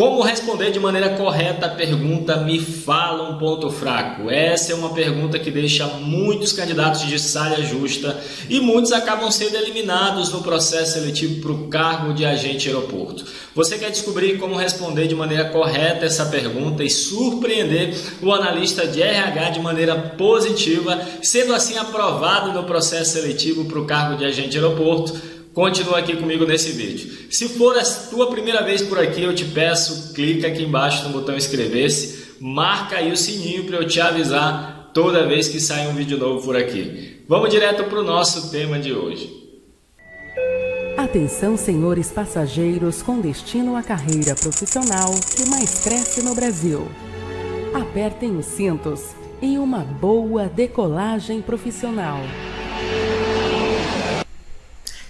Como responder de maneira correta a pergunta "me fala um ponto fraco"? Essa é uma pergunta que deixa muitos candidatos de saia justa e muitos acabam sendo eliminados no processo seletivo para o cargo de agente aeroporto. Você quer descobrir como responder de maneira correta essa pergunta e surpreender o analista de RH de maneira positiva, sendo assim aprovado no processo seletivo para o cargo de agente aeroporto? Continua aqui comigo nesse vídeo. Se for a tua primeira vez por aqui, eu te peço, clica aqui embaixo no botão inscrever-se, marca aí o sininho para eu te avisar toda vez que sair um vídeo novo por aqui. Vamos direto para o nosso tema de hoje. Atenção, senhores passageiros com destino à carreira profissional que mais cresce no Brasil. Apertem os cintos e uma boa decolagem profissional.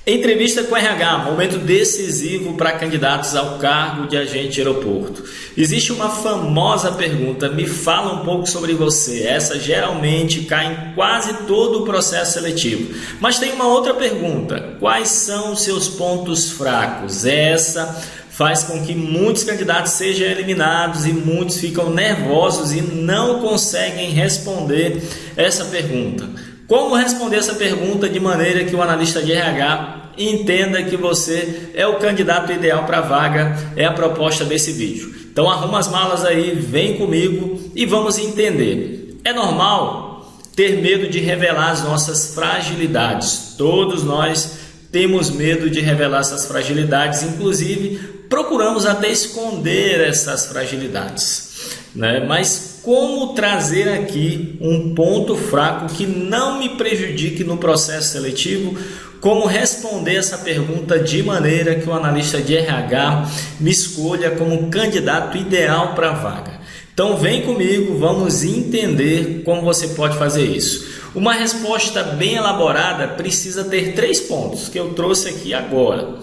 Entrevista com RH, momento decisivo para candidatos ao cargo de agente aeroporto. Existe uma famosa pergunta, me fala um pouco sobre você. Essa geralmente cai em quase todo o processo seletivo. Mas tem uma outra pergunta, quais são os seus pontos fracos? Essa faz com que muitos candidatos sejam eliminados e muitos ficam nervosos e não conseguem responder essa pergunta. Como responder essa pergunta de maneira que o analista de RH entenda que você é o candidato ideal para a vaga, é a proposta desse vídeo. Então arruma as malas aí, vem comigo e vamos entender. É normal ter medo de revelar as nossas fragilidades. Todos nós temos medo de revelar essas fragilidades, inclusive procuramos até esconder essas fragilidades, né? Mas como trazer aqui um ponto fraco que não me prejudique no processo seletivo? Como responder essa pergunta de maneira que o analista de RH me escolha como candidato ideal para a vaga? Então vem comigo, vamos entender como você pode fazer isso. Uma resposta bem elaborada precisa ter 3 pontos que eu trouxe aqui agora: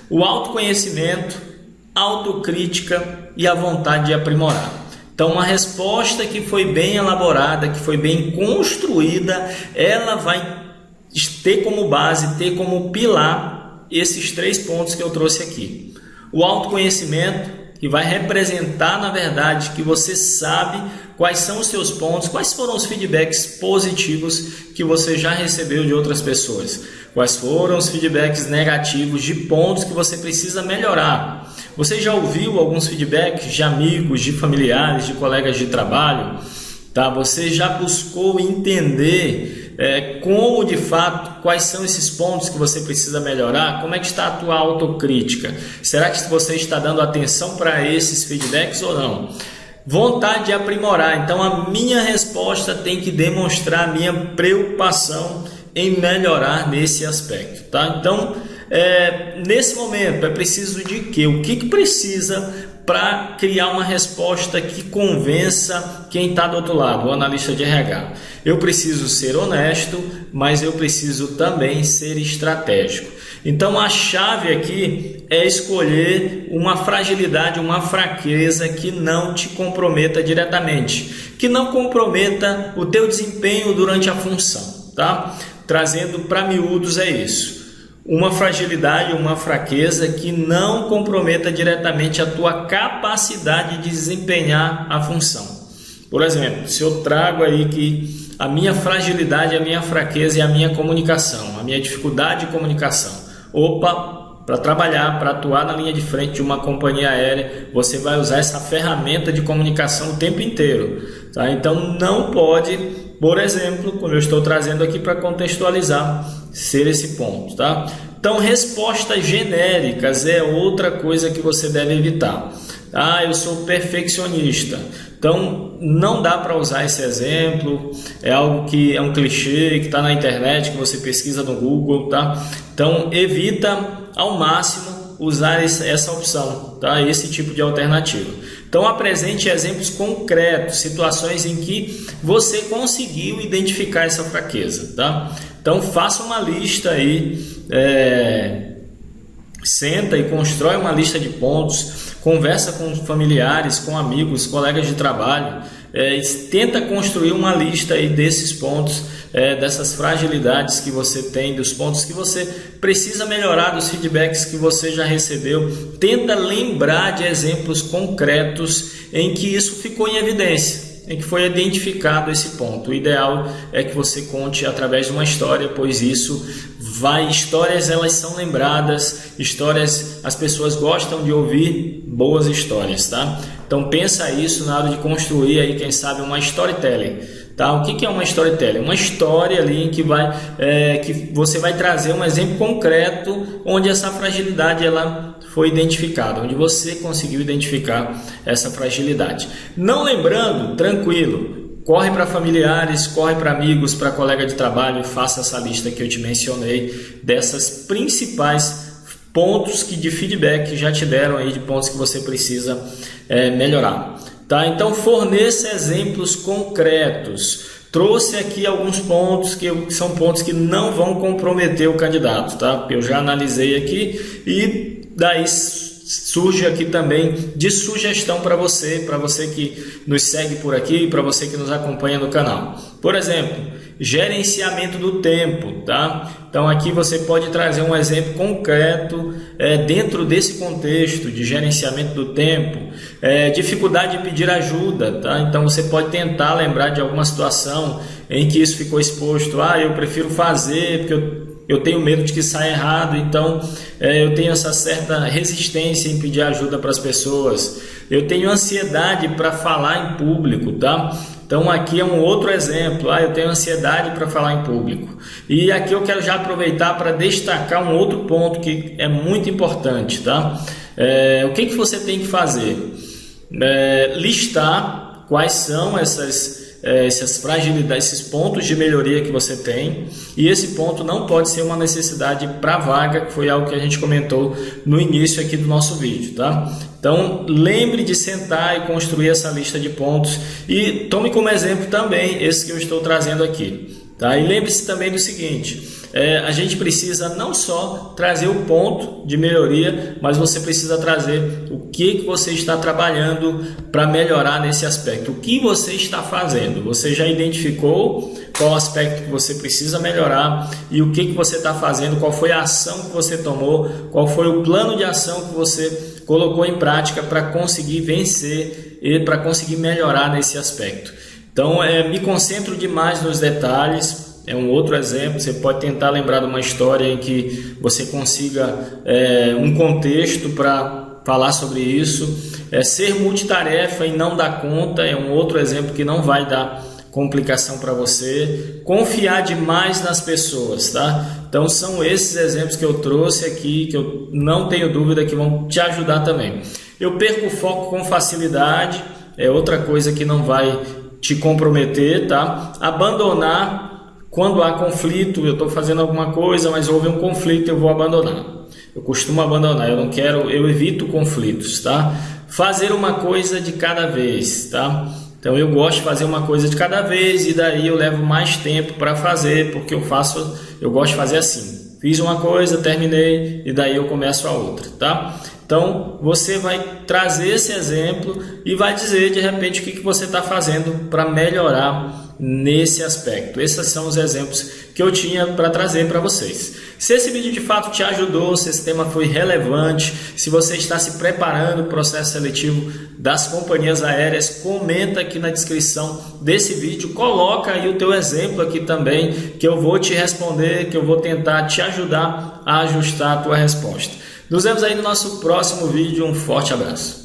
o autoconhecimento, autocrítica e a vontade de aprimorar. Então, uma resposta que foi bem elaborada, que foi bem construída, ela vai ter como base, ter como pilar esses 3 pontos que eu trouxe aqui. O autoconhecimento, que vai representar, na verdade, que você sabe quais são os seus pontos, quais foram os feedbacks positivos que você já recebeu de outras pessoas, quais foram os feedbacks negativos de pontos que você precisa melhorar. Você já ouviu alguns feedbacks de amigos, de familiares, de colegas de trabalho? Tá? Você já buscou entender como de fato, quais são esses pontos que você precisa melhorar? Como é que está a tua autocrítica? Será que você está dando atenção para esses feedbacks ou não? Vontade de aprimorar. Então a minha resposta tem que demonstrar a minha preocupação em melhorar nesse aspecto, tá? Então nesse momento é preciso de quê? O que precisa para criar uma resposta que convença quem está do outro lado, o analista de RH? Eu preciso ser honesto, mas eu preciso também ser estratégico. Então a chave aqui é escolher uma fragilidade, uma fraqueza que não te comprometa diretamente, que não comprometa o teu desempenho durante a função, tá? Trazendo para miúdos é isso. Uma fragilidade, uma fraqueza que não comprometa diretamente a tua capacidade de desempenhar a função. Por exemplo, se eu trago aí que a minha fragilidade, a minha fraqueza é a minha comunicação, a minha dificuldade de comunicação. Para trabalhar, para atuar na linha de frente de uma companhia aérea, você vai usar essa ferramenta de comunicação o tempo inteiro, tá? Então não pode, por exemplo, como eu estou trazendo aqui para contextualizar, ser esse ponto, tá? Então respostas genéricas é outra coisa que você deve evitar. Eu sou perfeccionista. Então não dá para usar esse exemplo, é algo que é um clichê que está na internet, que você pesquisa no Google, tá? Então evita ao máximo usar essa opção, tá? Esse tipo de alternativa. Então apresente exemplos concretos, situações em que você conseguiu identificar essa fraqueza, tá? Então faça uma lista aí, senta e constrói uma lista de pontos, conversa com familiares, com amigos, colegas de trabalho, tenta construir uma lista aí desses pontos, dessas fragilidades que você tem, dos pontos que você precisa melhorar, dos feedbacks que você já recebeu. Tenta lembrar de exemplos concretos em que isso ficou em evidência, em que foi identificado esse ponto. O ideal é que você conte através de uma história, pois histórias elas são lembradas, histórias, as pessoas gostam de ouvir boas histórias, tá? Então pensa isso na hora de construir aí, quem sabe, uma storytelling, tá? O que é uma storytelling? Uma história ali em que que você vai trazer um exemplo concreto onde essa fragilidade ela foi identificada, onde você conseguiu identificar essa fragilidade. Não lembrando, tranquilo, corre para familiares, corre para amigos, para colega de trabalho, faça essa lista que eu te mencionei dessas principais pontos de feedback que já te deram aí, de pontos que você precisa melhorar. Tá? Então forneça exemplos concretos. Trouxe aqui alguns pontos que são pontos que não vão comprometer o candidato, tá? Eu já analisei aqui e daí surge aqui também de sugestão para você que nos segue por aqui, para você que nos acompanha no canal. Por exemplo, gerenciamento do tempo, tá? Então aqui você pode trazer um exemplo concreto dentro desse contexto de gerenciamento do tempo, dificuldade de pedir ajuda, tá? Então você pode tentar lembrar de alguma situação em que isso ficou exposto. Eu prefiro fazer porque eu tenho medo de que saia errado, então eu tenho essa certa resistência em pedir ajuda para as pessoas. Eu tenho ansiedade para falar em público, tá? Então aqui é um outro exemplo. Eu tenho ansiedade para falar em público. E aqui eu quero já aproveitar para destacar um outro ponto que é muito importante, tá? O que você tem que fazer? Listar quais são essas fragilidades, esses pontos de melhoria que você tem, e esse ponto não pode ser uma necessidade para a vaga, que foi algo que a gente comentou no início aqui do nosso vídeo, tá? Então lembre de sentar e construir essa lista de pontos e tome como exemplo também esse que eu estou trazendo aqui, tá? E lembre-se também do seguinte, a gente precisa não só trazer o ponto de melhoria, mas você precisa trazer o que você está trabalhando para melhorar nesse aspecto. O que você está fazendo? Você já identificou qual aspecto que você precisa melhorar e o que você está fazendo? Qual foi a ação que você tomou? Qual foi o plano de ação que você colocou em prática para conseguir vencer e para conseguir melhorar nesse aspecto? Então, me concentro demais nos detalhes. É um outro exemplo. Você pode tentar lembrar de uma história em que você consiga um contexto para falar sobre isso. Ser multitarefa e não dar conta é um outro exemplo que não vai dar complicação para você. Confiar demais nas pessoas, tá? Então são esses exemplos que eu trouxe aqui, que eu não tenho dúvida que vão te ajudar também. Eu perco o foco com facilidade, é outra coisa que não vai te comprometer, tá? Abandonar quando há conflito. Eu estou fazendo alguma coisa, mas houve um conflito, eu vou abandonar. Eu costumo abandonar, eu evito conflitos, tá? Fazer uma coisa de cada vez, tá? Então eu gosto de fazer uma coisa de cada vez e daí eu levo mais tempo para fazer, porque eu gosto de fazer assim. Fiz uma coisa, terminei e daí eu começo a outra, tá? Então você vai trazer esse exemplo e vai dizer de repente o que você está fazendo para melhorar nesse aspecto. Esses são os exemplos que eu tinha para trazer para vocês. Se esse vídeo de fato te ajudou, se esse tema foi relevante, se você está se preparando para o processo seletivo das companhias aéreas, comenta aqui na descrição desse vídeo, coloca aí o teu exemplo aqui também, que eu vou te responder, que eu vou tentar te ajudar a ajustar a tua resposta. Nos vemos aí no nosso próximo vídeo. Um forte abraço.